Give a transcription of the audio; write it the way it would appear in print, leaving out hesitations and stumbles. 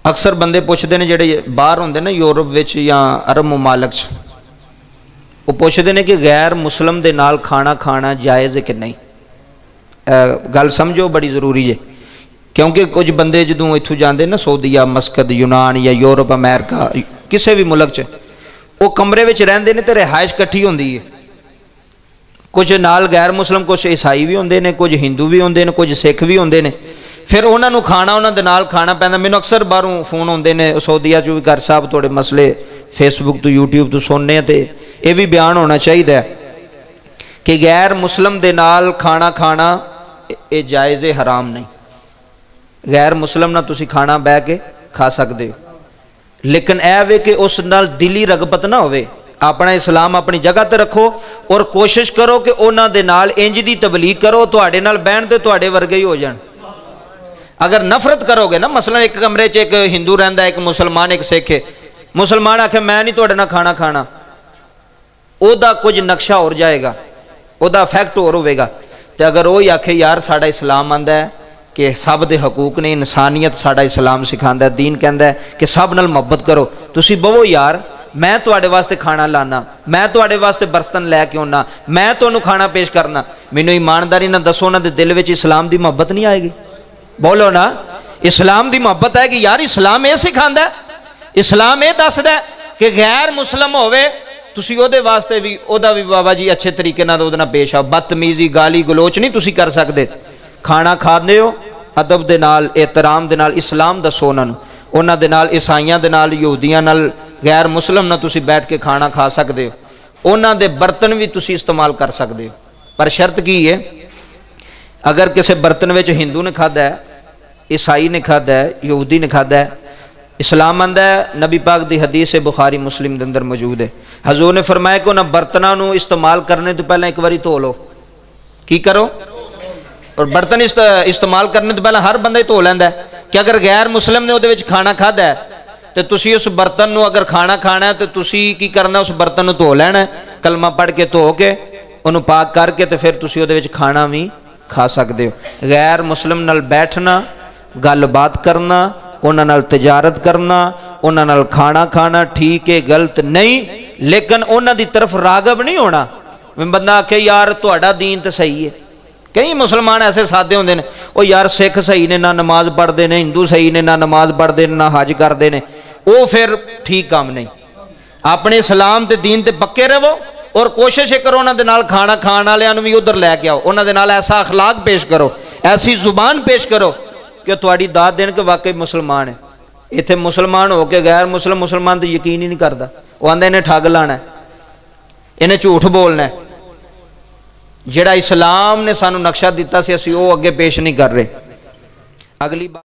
अक्सर बंदे पूछते हैं जेडे बाहर होंगे ना यूरोप विच या अरब मुमालक च, वो पूछते हैं कि गैर मुसलम दे नाल खाना खाना जायज़ है कि नहीं। गल समझो बड़ी ज़रूरी है, क्योंकि कुछ बंदे जो इत्थों जाते ना सऊदीया, मस्कत, यूनान या यूरोप, अमेरिका, किसी भी मुल्क च, वो कमरे विच रहिंदे ने ते रिहाइश इकट्ठी होंदी है। कुछ नाल गैर मुसलम, कुछ ईसाई भी होंदे ने, कुछ हिंदू भी होंदे ने, कुछ सिख भी होंदे ने। फिर उन्होंने खाना उन्होंने नाल खाना पैंदा। मैनूं अक्सर बाहरों फोन आउंदे ने सऊदीया चों भी, घर साहब थोड़े मसले फेसबुक तो यूट्यूब तो सुनने, तो यह भी बयान होना चाहिए कि गैर मुसलम दे नाल खाना खाना ये जायज़ हराम नहीं। गैर मुसलम ना तुसी खाना बह के खा सकते हो, लेकिन यह वे कि उस नाल दिली रगबत ना होवे। अपना इस्लाम अपनी जगह ते रखो और कोशिश करो कि उन्हां दे नाल इंज दी तबलीग करो तुहाडे नाल बहन ते तुहाडे वर्गे ही हो जाण। अगर नफरत करोगे ना, मसलन एक कमरे च एक हिंदू रहिंदा, एक मुसलमान, एक सिख है, मुसलमान आखे मैं नहीं तुहाडे नाल खाना खाना, ओदा कुछ नक्शा हो जाएगा, ओदा इफैक्ट होर होवेगा। ते अगर वही आखे यार साडा इस्लाम आंदा है कि सब दे हकूक ने, इंसानियत साडा इस्लाम सिखांदा है, दीन कहंदा है कि सब नाल मुहब्बत करो, तुसी बवो यार मैं तुहाडे वास्ते खाना लाना, मैं तुहाडे वास्ते बर्तन लैके आउणा, मैं तुहानूं खाना पेश करना, मैनूं ईमानदारी नाल दसो उन्हां दे दिल विच इस्लाम दी मुहब्बत नहीं आएगी? बोलो ना, इस्लाम दी मुहब्बत है कि यार इस्लाम ये सिखांदा है, इस्लाम ये दसदा है कि गैर मुसलम होवे तुसी ओदे वास्ते भी ओदा भी बाबा जी अच्छे तरीके नाल ओदे नाल पेश आओ। बदतमीजी गाली गलोच नहीं तुसी कर सकदे। खाना खांदे हो अदब दे नाल, एहतराम दे नाल, इस्लाम दसो उन्हां नूं। उन्हां दे नाल ईसाइयां दे नाल, यहूदियां नाल, गैर मुसलम नाल तुसी बैठ के खाना खा सकदे हो। उन्हां दे बर्तन भी तुसी इस्तेमाल कर सकदे हो, पर शर्त की है, अगर किसी बर्तन में हिंदू ने खादा है, ईसाई ने खादा है, यहूदी ने खादा है, इस्लाम आंदा है, नबी पाक दी हदीस है बुखारी मुस्लिम के अंदर मौजूद है, हजूर ने फरमाया कि उन्होंने बर्तनों को इस्तेमाल करने तो पहले एक बारी धो लो। की करो? और बर्तन इस्तेमाल करने तो पहले हर बंदा ही धो लैंदा है कि अगर गैर मुसलिम ने उहदे विच खाना खादा है तो तुसी उस बर्तन नूं अगर खाना खाना है तो तुसी की करना, उस बर्तन नूं धो लेना है, कलमा पढ़ के धो के उन्होंने पाक करके तो फिर तुसी उहदे विच खाना भी खा सकते हो। गैर मुसलिम नाल बैठना, गल बात करना, उन्हां नाल तजारत करना, उन्हां नाल खाना खाना ठीक है, गलत नहीं, लेकिन उन्हां दी तरफ रागब नहीं होना। बंदा आखे यार तुहाडा दीन तो सही है। कई मुसलमान ऐसे सादे होंदे ने, ओ यार सिख सही ने, ना नमाज पढ़ते ने, हिंदू सही ने, ना नमाज पढ़ते ने, ना हज करते हैं, वो फिर ठीक काम नहीं। अपने इस्लाम ते दीन ते पक्के रहो और कोशिश करो उन्हां दे नाल खाना खाण वालियां नूं भी उधर लैके आओ, उन्हां दे नाल ऐसा अखलाक पेश करो, ऐसी जुबान पेश करो कि तुहाडी दाद देन कि वाकई मुसलमान है। इत्थे मुसलमान हो के गैर मुसलम मुसलमान तो यकीन ही नहीं करता, वो आंदा इन्हें ठग लाना है, इन्हें झूठ बोलना है। जिहड़ा इस्लाम ने सानू नक्शा दिता सी असीं वो अगे पेश नहीं कर रहे। अगली बात